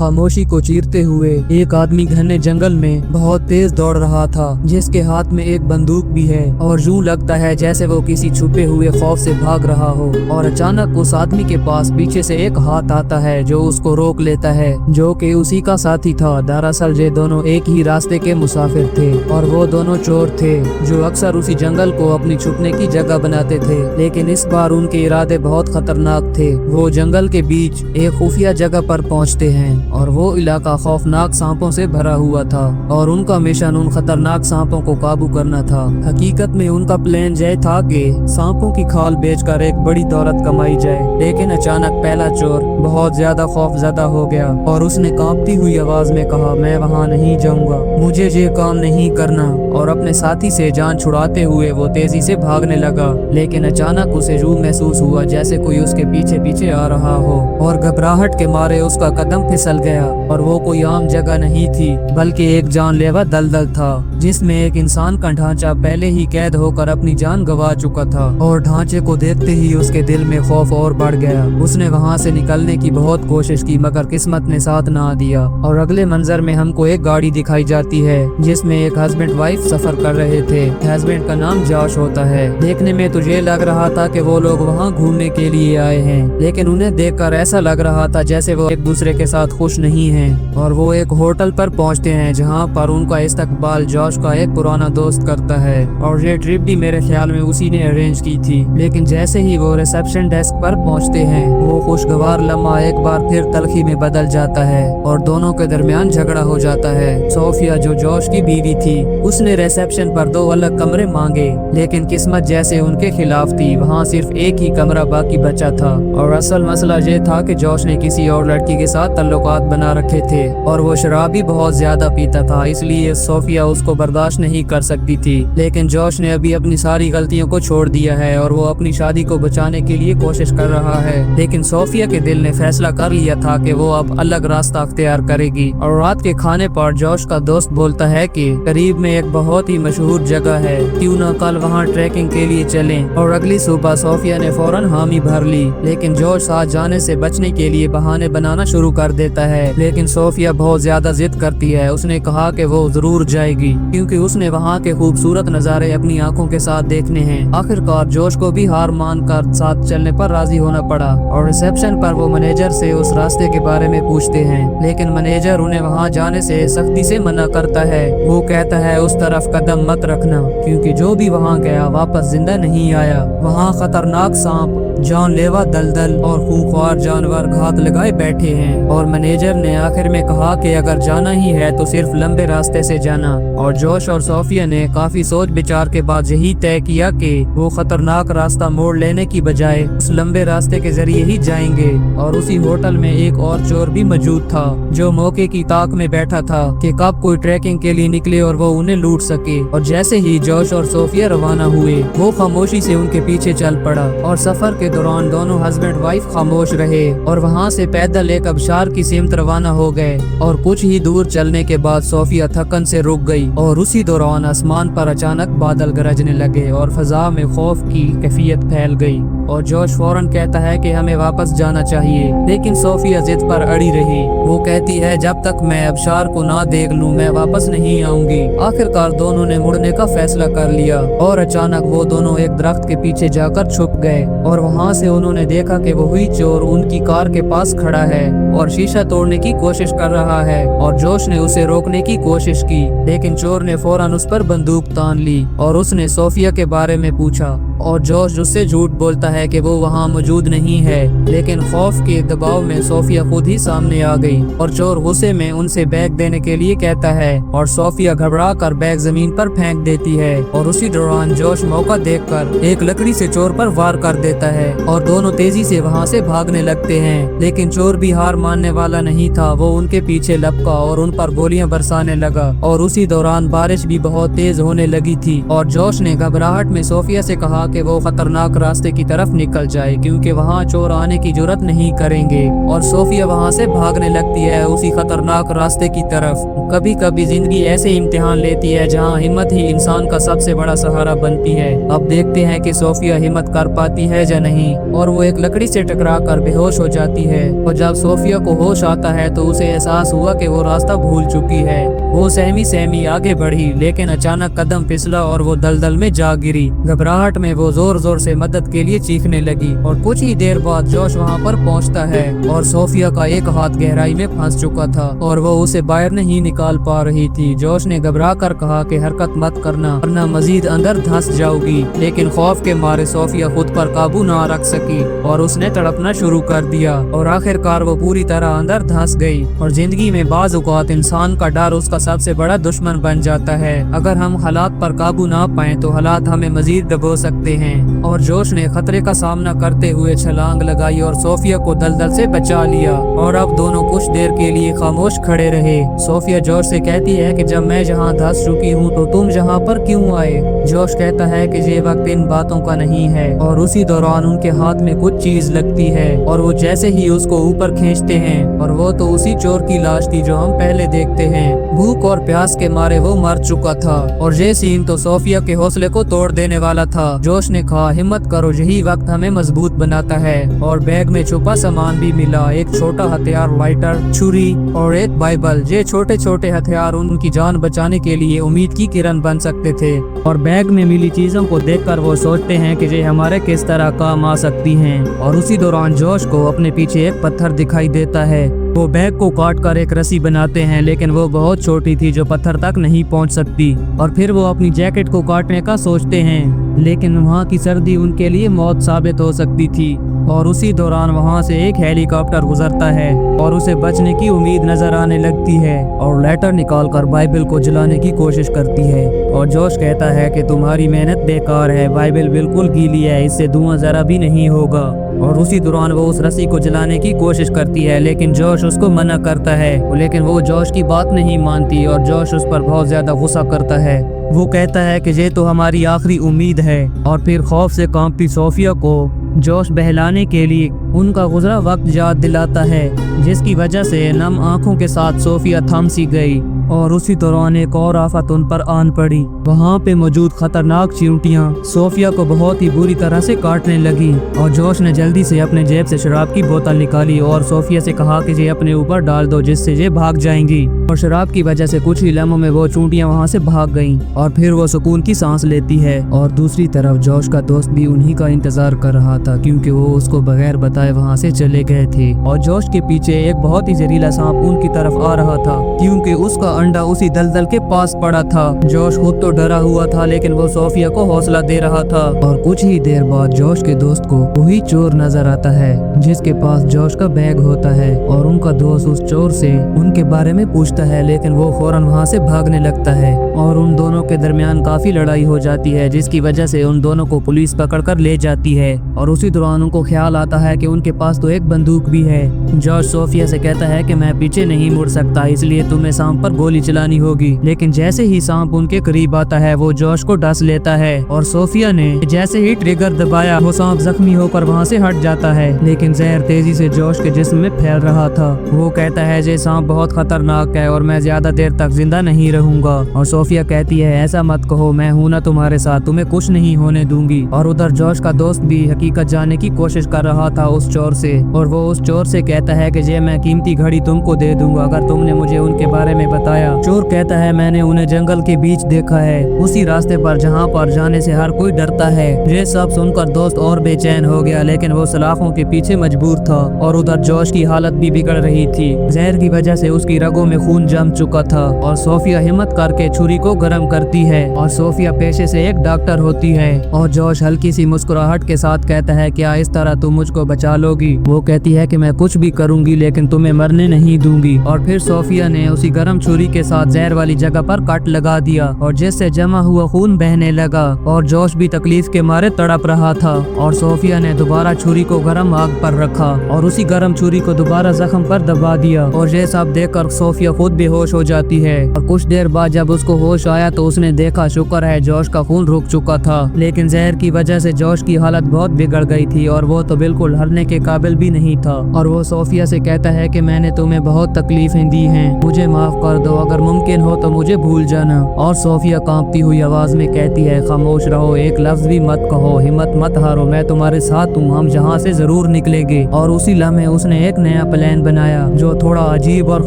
खामोशी को चीरते हुए एक आदमी घने जंगल में बहुत तेज दौड़ रहा था, जिसके हाथ में एक बंदूक भी है और यूं लगता है जैसे वो किसी छुपे हुए खौफ से भाग रहा हो। और अचानक उस आदमी के पास पीछे से एक हाथ आता है जो उसको रोक लेता है, जो कि उसी का साथी था। दरअसल ये दोनों एक ही रास्ते के मुसाफिर थे और वो दोनों चोर थे जो अक्सर उसी जंगल को अपनी छुपने की जगह बनाते थे, लेकिन इस बार उनके इरादे बहुत खतरनाक थे। वो जंगल के बीच एक खुफिया जगह पर पहुंचते हैं और वो इलाका खौफनाक सांपों से भरा हुआ था और उनका मिशन उन खतरनाक सांपों को काबू करना था। हकीकत में उनका प्लान यह था कि सांपों की खाल बेचकर एक बड़ी दौलत कमाई जाए, लेकिन अचानक पहला चोर बहुत ज्यादा खौफजदा हो गया और उसने कांपती हुई आवाज में कहा, मैं वहाँ नहीं जाऊंगा, मुझे ये काम नहीं करना। और अपने साथी से जान छुड़ाते हुए वो तेजी से भागने लगा, लेकिन अचानक उसे यूं महसूस हुआ जैसे कोई उसके पीछे पीछे आ रहा हो और घबराहट के मारे उसका कदम फिसल गया। और वो कोई आम जगह नहीं थी बल्कि एक जानलेवा दलदल था जिसमें एक इंसान का ढांचा पहले ही कैद होकर अपनी जान गंवा चुका था। और ढांचे को देखते ही उसके दिल में खौफ और बढ़ गया। उसने वहां से निकलने की बहुत कोशिश की मगर किस्मत ने साथ ना दिया। और अगले मंजर में हमको एक गाड़ी दिखाई जाती है जिसमें एक हस्बैंड वाइफ सफर कर रहे थे। हस्बैंड का नाम जॉश होता है। देखने में तो ये लग रहा था कि वो लोग वहाँ घूमने के लिए आए हैं, लेकिन उन्हें देखकर ऐसा लग रहा था जैसे वो एक दूसरे के साथ खुश नहीं हैं। और वो एक होटल पर पहुंचते हैं जहां पर उनका इस्तकबाल जॉश का एक पुराना दोस्त करता है। और ये ट्रिप भी मेरे ख्याल में उसी ने अरेंज की थी। लेकिन जैसे ही वो रिसेप्शन डेस्क पर पहुंचते हैं वो खुशगवार लम्हा एक बार फिर तलखी में बदल जाता है और दोनों के दरमियान झगड़ा हो जाता है। सोफिया जो जॉश की बीवी थी उसने रिसेप्शन पर 2 अलग कमरे मांगे, लेकिन किस्मत जैसे उनके खिलाफ थी, वहाँ सिर्फ एक ही कमरा बाकी बचा था। और असल मसला ये था कि जॉश ने किसी और लड़की के साथ ताल्लुकात बना रखे थे और वो शराब भी बहुत ज्यादा पीता था, इसलिए सोफिया उसको बर्दाश्त नहीं कर सकती थी। लेकिन जॉश ने अभी अपनी सारी गलतियों को छोड़ दिया है और वो अपनी शादी को बचाने के लिए कोशिश कर रहा है। लेकिन सोफिया के दिल ने फैसला कर लिया था कि वो अब अलग रास्ता अख्तियार करेगी। और रात के खाने पर जॉश का दोस्त बोलता है कि करीब में एक बहुत ही मशहूर जगह है, क्यों ना कल वहाँ ट्रैकिंग के लिए चलें। और अगली सुबह सोफिया ने फौरन हामी भर ली, लेकिन जॉश साथ जाने से बचने के लिए बहाने बनाना शुरू कर देता है। लेकिन सोफिया बहुत ज्यादा जिद करती है। उसने कहा कि वो जरूर जाएगी क्योंकि उसने वहाँ के खूबसूरत नज़ारे अपनी आंखों के साथ देखने हैं। आखिरकार जोश को भी हार मान कर साथ चलने पर राजी होना पड़ा और रिसेप्शन पर वो मैनेजर से उस रास्ते के बारे में पूछते हैं, लेकिन मैनेजर उन्हें वहाँ जाने से सख्ती से मना करता है। वो कहता है उस तरफ कदम मत रखना क्योंकि जो भी वहाँ गया वापस जिंदा नहीं आया। वहाँ खतरनाक सांप, जानलेवा दलदल और खूंखार जानवर घात लगाए बैठे हैं। और मैनेजर ने आखिर में कहा कि अगर जाना ही है तो सिर्फ लंबे रास्ते से जाना। और जोश और सोफिया ने काफी सोच विचार के बाद यही तय किया कि वो खतरनाक रास्ता मोड़ लेने की बजाय उस लंबे रास्ते के जरिए ही जाएंगे। और उसी होटल में एक और चोर भी मौजूद था जो मौके की ताक में बैठा था कि कब कोई ट्रैकिंग के लिए निकले और वो उन्हें लूट सके। और जैसे ही जोश और सोफिया रवाना हुए वो खामोशी से उनके पीछे चल पड़ा। और सफर के दौरान दोनों हस्बैंड वाइफ खामोश रहे और वहाँ से पैदल एक आबशार की सिमत रवाना हो गए। और कुछ ही दूर चलने के बाद सोफिया थकन से रुक गई और उसी दौरान आसमान पर अचानक बादल गरजने लगे और फजा में खौफ की कैफियत फैल गई। और जोश फौरन कहता है कि हमें वापस जाना चाहिए, लेकिन सोफिया जिद पर अड़ी रही। वो कहती है जब तक मैं आबशार को ना देख लूं मैं वापस नहीं आऊंगी। आखिरकार दोनों ने मुड़ने का फैसला कर लिया और अचानक वो दोनों एक दरख्त के पीछे जाकर छुप गए। और वहाँ से उन्होंने देखा कि वही चोर उनकी कार के पास खड़ा है और शीशा तोड़ने की कोशिश कर रहा है। और जोश ने उसे रोकने की कोशिश की, लेकिन चोर ने फौरन उस पर बंदूक तान ली और उसने सोफिया के बारे में पूछा। और जोश उससे झूठ बोलता है कि वो वहाँ मौजूद नहीं है, लेकिन खौफ के दबाव में सोफिया खुद ही सामने आ गई। और चोर गुस्से में उनसे बैग देने के लिए कहता है और सोफिया घबरा कर बैग जमीन पर फेंक देती है। और उसी दौरान जोश मौका देखकर एक लकड़ी से चोर पर वार कर देता है और दोनों तेजी से वहाँ से भागने लगते हैं। लेकिन चोर भी हार मानने वाला नहीं था, वो उनके पीछे लपका और उन पर गोलियां बरसाने लगा। और उसी दौरान बारिश भी बहुत तेज होने लगी थी और जोश ने घबराहट में सोफिया से कहा कि वो खतरनाक रास्ते की तरफ निकल जाए क्योंकि वहाँ चोर आने की जुर्रत नहीं करेंगे। और सोफिया वहाँ से भागने लगती है उसी खतरनाक रास्ते की तरफ। कभी कभी जिंदगी ऐसे इम्तिहान लेती है जहाँ हिम्मत ही इंसान का सबसे बड़ा सहारा बनती है। अब देखते हैं कि सोफिया हिम्मत कर पाती है या नहीं। और वो एक लकड़ी से टकरा कर बेहोश हो जाती है। और जब सोफिया को होश आता है तो उसे एहसास हुआ कि वो रास्ता भूल चुकी है। वो सहमी सहमी आगे बढ़ी लेकिन अचानक कदम फिसला और वो दलदल में जा गिरी। घबराहट में वो जोर जोर से मदद के लिए चीखने लगी। और कुछ ही देर बाद जोश वहाँ पर पहुँचता है और सोफिया का एक हाथ गहराई में फंस चुका था और वो उसे बाहर नहीं निकाल पा रही थी। जोश ने घबरा कर कहा कि हरकत मत करना वरना मजीद अंदर धंस जाओगी। लेकिन खौफ के मारे सोफिया खुद पर काबू ना रख सकी और उसने तड़पना शुरू कर दिया और आखिरकार वो पूरी तरह अंदर धंस गई। और जिंदगी में बाज़ औक़ात इंसान का डर उसका सबसे बड़ा दुश्मन बन जाता है। अगर हम हालात पर काबू ना पाए तो हालात हमें मजीद दबो सकते हैं। और जोश ने खतरे का सामना करते हुए छलांग लगाई और सोफिया को दलदल से बचा लिया। और अब दोनों कुछ देर के लिए खामोश खड़े रहे। सोफिया जोश से कहती है कि जब मैं जहाँ धंस चुकी हूँ तो तुम यहाँ पर क्यों आए। जोश कहता है कि ये वक्त इन बातों का नहीं है। और उसी दौरान उनके हाथ में कुछ चीज लगती है और वो जैसे ही उसको ऊपर खींचते हैं और वो तो उसी चोर की लाश थी जो हम पहले देखते हैं। भूख और प्यास के मारे वो मर चुका था। और ये सीन तो सोफिया के हौसले को तोड़ देने वाला था। जोश ने कहा हिम्मत करो, यही वक्त हमें मजबूत बनाता है। और बैग में छुपा सामान भी मिला, एक छोटा हथियार, लाइटर, छुरी और एक बाइबल। ये छोटे छोटे हथियार उनकी जान बचाने के लिए उम्मीद की किरण बन सकते थे। और बैग में मिली चीजों को देखकर वो सोचते हैं कि ये हमारे किस तरह काम आ सकती हैं। और उसी दौरान जोश को अपने पीछे एक पत्थर दिखाई देता है। वो बैग को काट कर एक रस्सी बनाते हैं लेकिन वो बहुत छोटी थी जो पत्थर तक नहीं पहुंच सकती। और फिर वो अपनी जैकेट को काटने का सोचते हैं लेकिन वहाँ की सर्दी उनके लिए मौत साबित हो सकती थी। और उसी दौरान वहाँ से एक हेलीकॉप्टर गुजरता है और उसे बचने की उम्मीद नजर आने लगती है। और लेटर निकालकर बाइबल को जलाने की कोशिश करती है। और जोश कहता है कि तुम्हारी मेहनत बेकार है, बाइबल बिल्कुल गीली है, इससे धुआं जरा भी नहीं होगा। और उसी दौरान वो उस रस्सी को जलाने की कोशिश करती है लेकिन जोश उसको मना करता है। लेकिन वो जोश की बात नहीं मानती और जोश उस पर बहुत ज्यादा गुस्सा करता है। वो कहता है कि ये तो हमारी आखिरी उम्मीद है। और फिर खौफ से कांपती सोफिया को जोश बहलाने के लिए उनका गुजरा वक्त याद दिलाता है जिसकी वजह से नम आंखों के साथ सोफिया थम सी गई। और उसी दौरान एक और आफत उन पर आन पड़ी। वहाँ पे मौजूद खतरनाक चींटियां सोफिया को बहुत ही बुरी तरह से काटने लगी। और जोश ने जल्दी से अपने जेब से शराब की बोतल निकाली और सोफिया से कहा कि ये अपने ऊपर डाल दो जिससे ये भाग जाएंगी। और शराब की वजह से कुछ ही लम्हों में वो चींटियां वहाँ से भाग गईं। और फिर वो सुकून की सांस लेती है। और दूसरी तरफ जोश का दोस्त भी उन्हीं का इंतजार कर रहा था क्योंकि वो उसको बगैर बताए वहाँ से चले गए थे। और जोश के पीछे एक बहुत ही जहरीला सांप उनकी तरफ आ रहा था क्योंकि उसका अंडा उसी दलदल के पास पड़ा था। जोश खुद तो डरा हुआ था लेकिन वो सोफिया को हौसला दे रहा था। और कुछ ही देर बाद जोश के दोस्त को वही चोर नजर आता है जिसके पास जोश का बैग होता है। और उनका दोस्त उस चोर से उनके बारे में पूछता है लेकिन वो फौरन वहाँ से भागने लगता है। और उन दोनों के दरमियान काफी लड़ाई हो जाती है जिसकी वजह से उन दोनों को पुलिस पकड़ कर ले जाती है। और उसी दौरान उनको ख्याल आता है कि उनके पास तो एक बंदूक भी है। जोश सोफिया से कहता है कि मैं पीछे नहीं मुड़ सकता इसलिए तुम्हें सांप पर गोली चलानी होगी। लेकिन जैसे ही सांप उनके करीब आता है वो जोश को डस लेता है। और सोफिया ने जैसे ही ट्रिगर दबाया वो सांप जख्मी होकर वहाँ से हट जाता है। लेकिन जहर तेजी से जोश के जिस्म में फैल रहा था। वो कहता है ये सांप बहुत खतरनाक है और मैं ज्यादा देर तक जिंदा नहीं रहूंगा। और सोफिया कहती है ऐसा मत कहो, मैं हूं ना तुम्हारे साथ, तुम्हें कुछ नहीं होने दूंगी। और उधर जोश का दोस्त भी हकीकत जानने की कोशिश कर रहा था उस चोर से। और वो उस चोर से कहता है कि ये मैं कीमती घड़ी तुमको दे दूंगा अगर तुमने मुझे उनके बारे में बताया। चोर कहता है मैंने उन्हें जंगल के बीच देखा है, उसी रास्ते पर जहाँ पर जाने से हर कोई डरता है। ये सब सुनकर दोस्त और बेचैन हो गया लेकिन वो सलाखों के पीछे मजबूर था। और उधर जोश की हालत भी बिगड़ रही थी, जहर की वजह से उसकी रगों में खून जम चुका था। और सोफिया हिम्मत करके छुरी को गर्म करती है। और सोफिया पेशे से एक डॉक्टर होती है। और जोश हल्की सी मुस्कुराहट के साथ कहता है क्या इस तरह तुम मुझको बचा डालोगी। वो कहती है कि मैं कुछ भी करूंगी लेकिन तुम्हें मरने नहीं दूंगी। और फिर सोफिया ने उसी गर्म छुरी के साथ जहर वाली जगह पर कट लगा दिया और जिससे जमा हुआ खून बहने लगा और जोश भी तकलीफ के मारे तड़प रहा था। और सोफिया ने दोबारा छुरी को गर्म आग पर रखा और उसी गर्म छुरी को दोबारा जख्म पर दबा दिया और ये सब देखकर सोफिया खुद बेहोश हो जाती है। और कुछ देर बाद जब उसको होश आया तो उसने देखा शुक्र है जोश का खून रुक चुका था, लेकिन जहर की वजह से जोश की हालत बहुत बिगड़ गई थी और वो तो बिल्कुल हरने के काबिल भी नहीं था। और वो सोफिया से कहता है कि मैंने तुम्हें बहुत तकलीफें दी हैं, मुझे माफ कर दो, अगर मुमकिन हो तो मुझे भूल जाना। और सोफिया कांपती हुई आवाज में कहती है खामोश रहो, एक लफ्ज भी मत कहो, हिम्मत मत हारो, मैं तुम्हारे साथ हूँ, हम यहाँ से जरूर निकलेंगे। और उसी लम्हे उसने एक नया प्लान बनाया जो थोड़ा अजीब और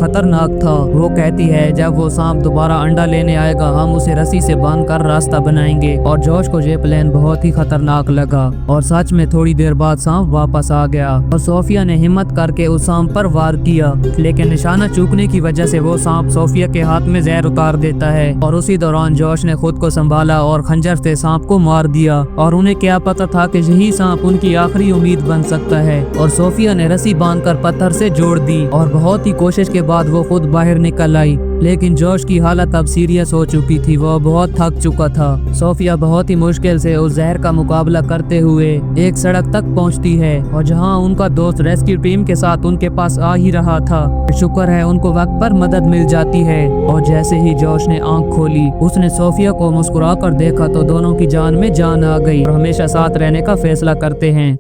खतरनाक था। वो कहती है जब वो सांप दोबारा अंडा लेने आएगा हम उसे रस्सी से बांध कर रास्ता बनाएंगे। और जोश को ये प्लान बहुत ही खतरनाक लगा और सच में थोड़ी देर बाद सांप वापस आ गया और सोफिया ने हिम्मत करके उस सांप पर वार किया, लेकिन निशाना चूकने की वजह से वो सांप सोफिया के हाथ में जहर उतार देता है। और उसी दौरान जोश ने खुद को संभाला और खंजर से सांप को मार दिया। और उन्हें क्या पता था कि यही सांप उनकी आखिरी उम्मीद बन सकता है। और सोफिया ने रस्सी बांधकर पत्थर से जोड़ दी और बहुत ही कोशिश के बाद वो खुद बाहर निकल आई, लेकिन जोश की हालत अब सीरियस हो चुकी थी, वो बहुत थक चुका था। सोफिया बहुत ही मुश्किल से उस जहर का मुकाबला करते हुए एक सड़क तक पहुंचती है और जहां उनका दोस्त रेस्क्यू टीम के साथ उनके पास आ ही रहा था। शुक्र है उनको वक्त पर मदद मिल जाती है। और जैसे ही जोश ने आंख खोली उसने सोफिया को मुस्कुरा कर देखा तो दोनों की जान में जान आ गई और हमेशा साथ रहने का फैसला करते हैं।